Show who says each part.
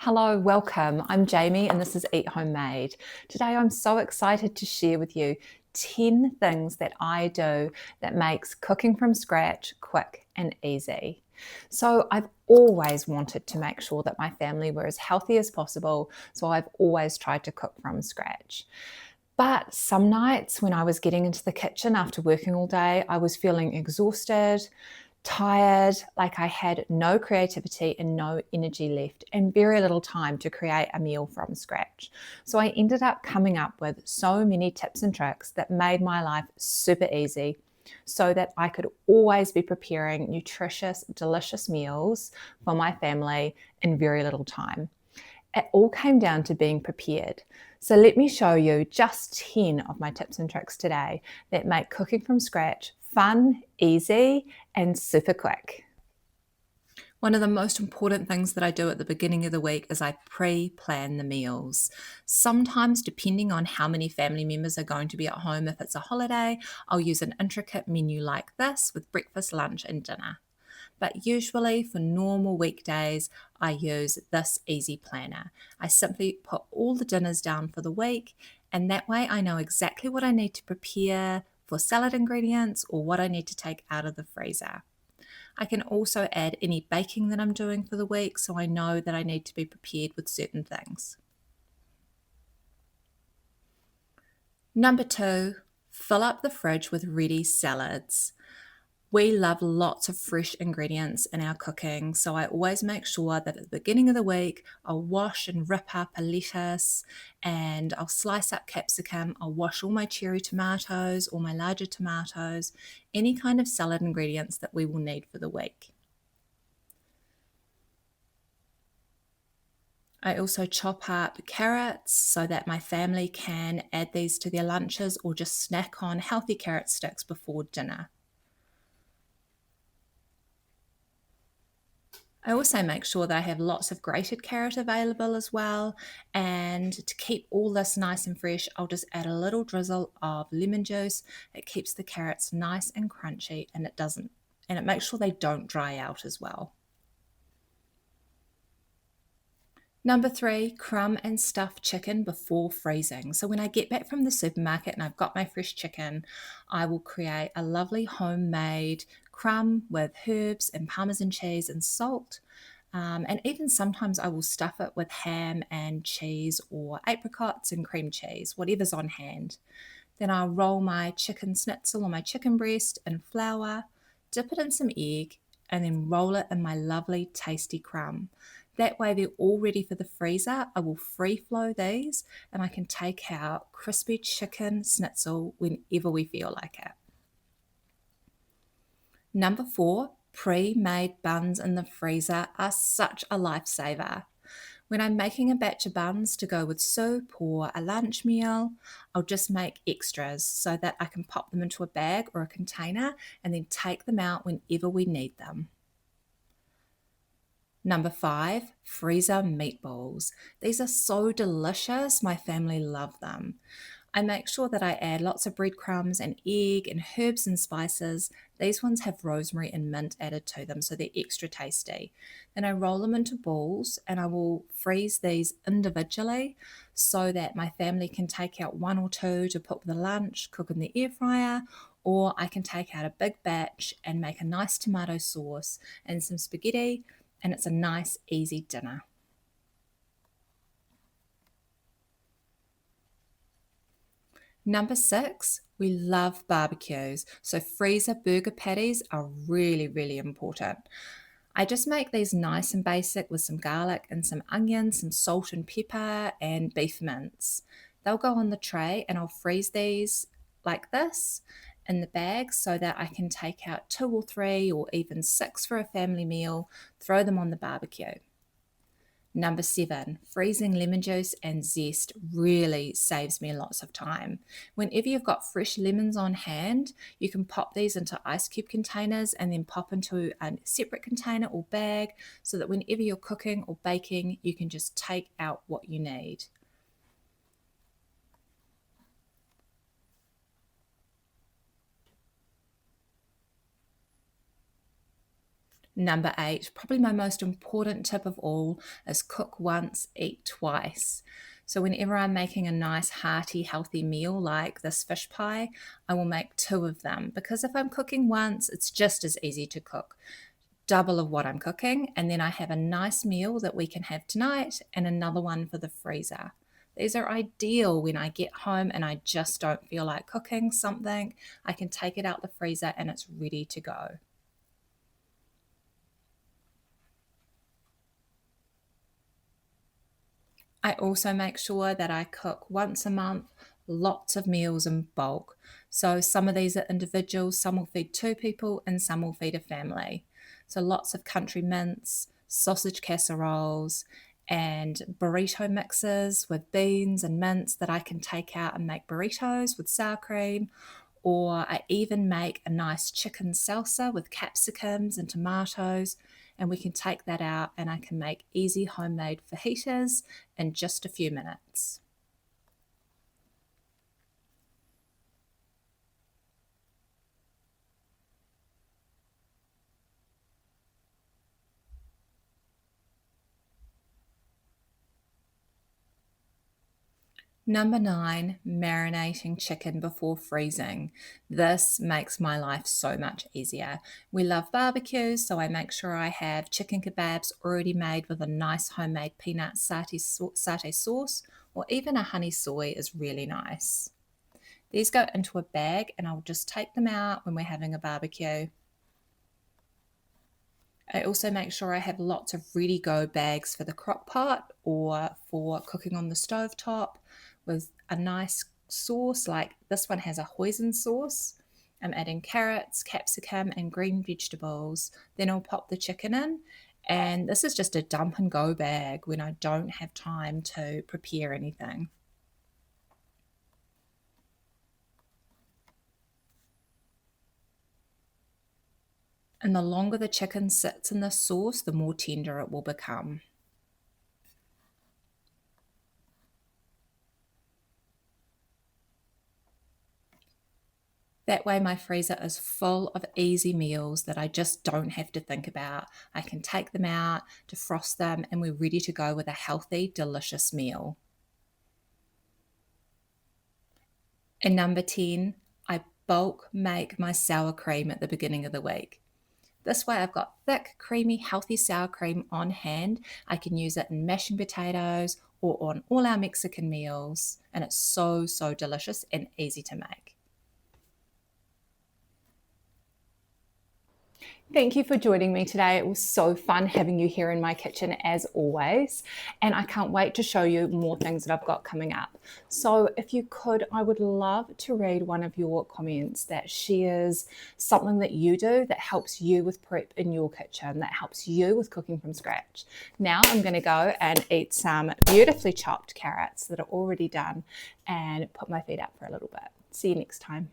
Speaker 1: Hello, welcome. I'm Jamie and this is Eat Homemade. Today I'm so excited to share with you 10 things that I do that makes cooking from scratch quick and easy. So I've always wanted to make sure that my family were as healthy as possible, so I've always tried to cook from scratch. But some nights when I was getting into the kitchen after working all day, I was feeling exhausted, tired, like I had no creativity and no energy left, and very little time to create a meal from scratch. So I ended up coming up with so many tips and tricks that made my life super easy so that I could always be preparing nutritious, delicious meals for my family in very little time. It all came down to being prepared. So let me show you just 10 of my tips and tricks today that make cooking from scratch fun, easy, and super quick. One of the most important things that I do at the beginning of the week is I pre-plan the meals. Sometimes, depending on how many family members are going to be at home, if it's a holiday, I'll use an intricate menu like this with breakfast, lunch, and dinner. But usually for normal weekdays, I use this easy planner. I simply put all the dinners down for the week, and that way I know exactly what I need to prepare for salad ingredients or what I need to take out of the freezer. I can also add any baking that I'm doing for the week, so I know that I need to be prepared with certain things. Number 2, fill up the fridge with ready salads. We love lots of fresh ingredients in our cooking, so I always make sure that at the beginning of the week I'll wash and rip up a lettuce and I'll slice up capsicum, I'll wash all my cherry tomatoes or my larger tomatoes, any kind of salad ingredients that we will need for the week. I also chop up carrots so that my family can add these to their lunches or just snack on healthy carrot sticks before dinner. I also make sure that I have lots of grated carrot available as well. And to keep all this nice and fresh, I'll just add a little drizzle of lemon juice. It keeps the carrots nice and crunchy and it makes sure they don't dry out as well. Number 3, crumb and stuff chicken before freezing. So when I get back from the supermarket and I've got my fresh chicken, I will create a lovely homemade crumb with herbs and Parmesan cheese and salt. And even sometimes I will stuff it with ham and cheese or apricots and cream cheese, whatever's on hand. Then I'll roll my chicken schnitzel or my chicken breast in flour, dip it in some egg, and then roll it in my lovely tasty crumb. That way they're all ready for the freezer. I will free flow these and I can take out crispy chicken schnitzel whenever we feel like it. Number 4, pre-made buns in the freezer are such a lifesaver. When I'm making a batch of buns to go with soup or a lunch meal, I'll just make extras so that I can pop them into a bag or a container and then take them out whenever we need them. Number 5, freezer meatballs. These are so delicious, my family love them. I make sure that I add lots of breadcrumbs and egg and herbs and spices. These ones have rosemary and mint added to them, so they're extra tasty. Then I roll them into balls and I will freeze these individually so that my family can take out 1 or 2 to put with a lunch, cook in the air fryer, or I can take out a big batch and make a nice tomato sauce and some spaghetti, and it's a nice, easy dinner. Number 6, we love barbecues, so freezer burger patties are really, really important. I just make these nice and basic with some garlic and some onion, some salt and pepper, and beef mince. They'll go on the tray and I'll freeze these like this in the bag so that I can take out 2 or 3 or even 6 for a family meal, throw them on the barbecue. Number 7, freezing lemon juice and zest really saves me lots of time. Whenever you've got fresh lemons on hand, you can pop these into ice cube containers and then pop into a separate container or bag so that whenever you're cooking or baking, you can just take out what you need. Number 8, probably my most important tip of all, is cook once, eat twice. So whenever I'm making a nice, hearty, healthy meal like this fish pie, I will make 2 of them, because if I'm cooking once, it's just as easy to cook double of what I'm cooking, and then I have a nice meal that we can have tonight and another one for the freezer. These are ideal when I get home and I just don't feel like cooking something. I can take it out the freezer and it's ready to go. I also make sure that I cook once a month, lots of meals in bulk. So some of these are individuals, some will feed 2 people, and some will feed a family. So lots of country mince, sausage casseroles, and burrito mixes with beans and mince that I can take out and make burritos with sour cream. Or I even make a nice chicken salsa with capsicums and tomatoes, and we can take that out and I can make easy homemade fajitas in just a few minutes. Number 9, marinating chicken before freezing. This makes my life so much easier. We love barbecues, so I make sure I have chicken kebabs already made with a nice homemade peanut satay sauce, or even a honey soy is really nice. These go into a bag and I'll just take them out when we're having a barbecue. I also make sure I have lots of ready-go bags for the crock pot or for cooking on the stove top with a nice sauce. Like this one has a hoisin sauce. I'm adding carrots, capsicum, and green vegetables. Then I'll pop the chicken in. And this is just a dump and go bag when I don't have time to prepare anything. And the longer the chicken sits in the sauce, the more tender it will become. That way my freezer is full of easy meals that I just don't have to think about. I can take them out, defrost them, and we're ready to go with a healthy, delicious meal. And number 10, I bulk make my sour cream at the beginning of the week. This way I've got thick, creamy, healthy sour cream on hand. I can use it in mashing potatoes or on all our Mexican meals, and it's so, so delicious and easy to make. Thank you for joining me today. It was so fun having you here in my kitchen as always, and I can't wait to show you more things that I've got coming up. So if you could, I would love to read one of your comments that shares something that you do that helps you with prep in your kitchen, that helps you with cooking from scratch. Now I'm going to go and eat some beautifully chopped carrots that are already done and put my feet up for a little bit. See you next time.